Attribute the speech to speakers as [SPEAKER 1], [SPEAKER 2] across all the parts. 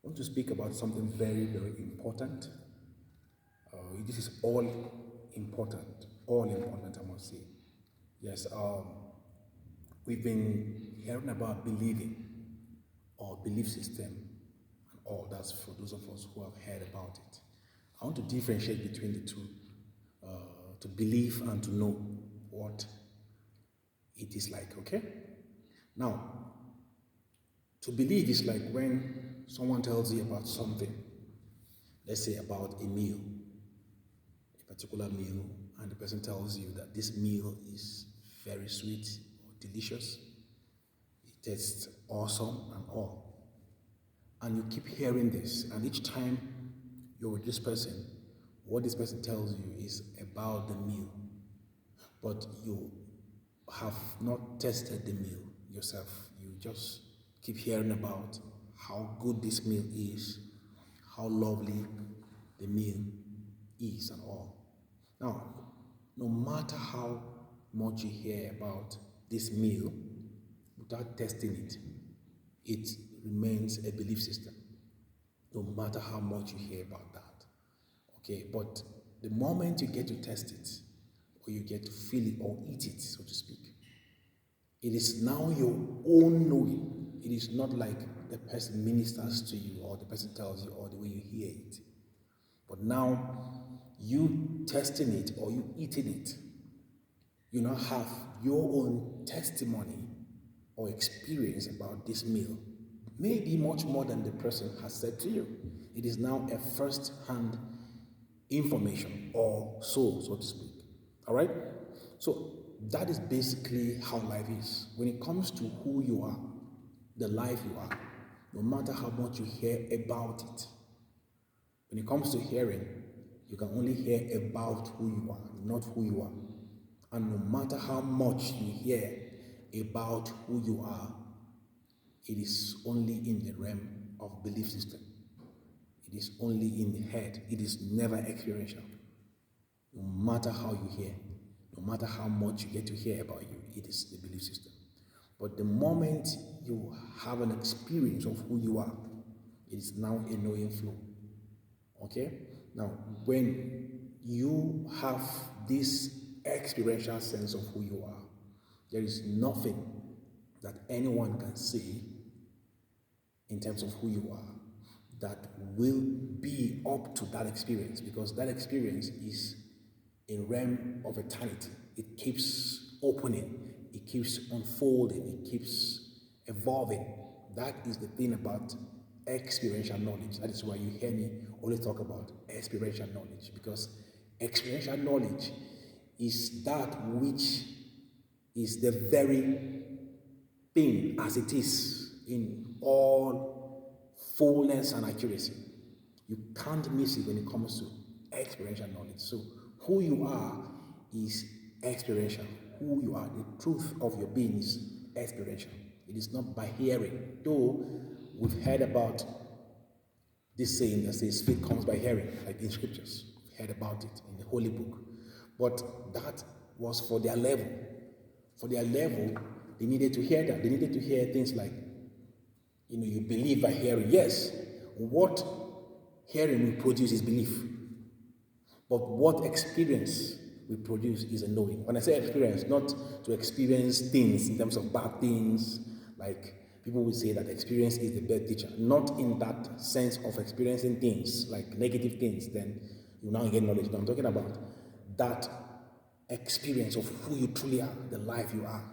[SPEAKER 1] I want to speak about something very, very important. This is all important, I must say. Yes, we've been hearing about believing or belief system and all. That's for those of us who have heard about it. I want to differentiate between the two, to believe and to know what it is like, okay? Now, to believe is like when someone tells you about something, let's say about a meal, a particular meal, and the person tells you that this meal is very sweet or delicious, it tastes awesome and all. And you keep hearing this, and each time you're with this person, what this person tells you is about the meal, but you have not tested the meal yourself. You just keep hearing about how good this meal is, how lovely the meal is, and all. Now, no matter how much you hear about this meal, without testing it, it remains a belief system, no matter how much you hear about that. Okay, but the moment you get to test it, or you get to feel it or eat it, so to speak, it is now your own knowing. It is not like the person ministers to you or the person tells you or the way you hear it. But now, you testing it or you eating it, you now have your own testimony or experience about this meal. Maybe much more than the person has said to you. It is now a first-hand information or so to speak. All right? So that is basically how life is. When it comes to who you are, the life you are, no matter how much you hear about it, when it comes to hearing, you can only hear about who you are, not who you are. And no matter how much you hear about who you are, it is only in the realm of belief system. It is only in the head. It is never experiential. No matter how you hear, no matter how much you get to hear about you, it is the belief system. But the moment you have an experience of who you are, it is now a knowing flow. Okay? Now, when you have this experiential sense of who you are, there is nothing that anyone can say in terms of who you are that will be up to that experience, because that experience is a realm of eternity. It keeps opening, it keeps unfolding, it keeps evolving. That is the thing about experiential knowledge. That is why you hear me always talk about experiential knowledge, because experiential knowledge is that which is the very thing as it is in all fullness and accuracy. You can't miss it when it comes to experiential knowledge. So who you are is experiential. Who you are, the truth of your being is experiential. It is not by hearing. Though we've heard about this saying that says faith comes by hearing, like in scriptures. We've heard about it in the Holy Book. But that was for their level. For their level, they needed to hear that. They needed to hear things like, you believe by hearing. Yes, what hearing will produce is belief. But what experience will produce is a knowing. When I say experience, not to experience things in terms of bad things, like people will say that experience is the best teacher. Not in that sense of experiencing things, like negative things, then you now get knowledge. No, I'm talking about that experience of who you truly are, the life you are,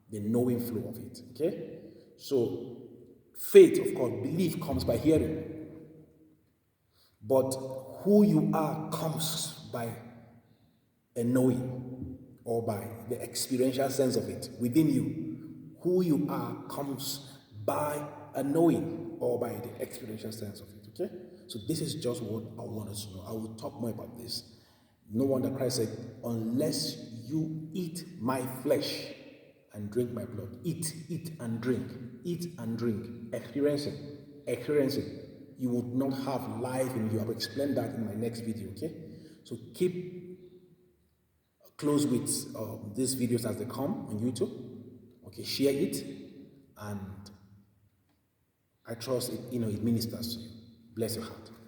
[SPEAKER 1] the knowing flow of it. Okay? So, faith, of course, belief comes by hearing. But who you are comes by a knowing, or by the experiential sense of it within you. Who you are comes by a knowing, or by the experiential sense of it. Okay? So this is just what I want us to know. I will talk more about this. No wonder Christ said, unless you eat my flesh and drink my blood. Eat and drink. Eat and drink. Experiencing. You would not have life in you. I will explain that in my next video, okay? So keep close with these videos as they come on YouTube. Okay, share it, and I trust it, it ministers to you. Bless your heart.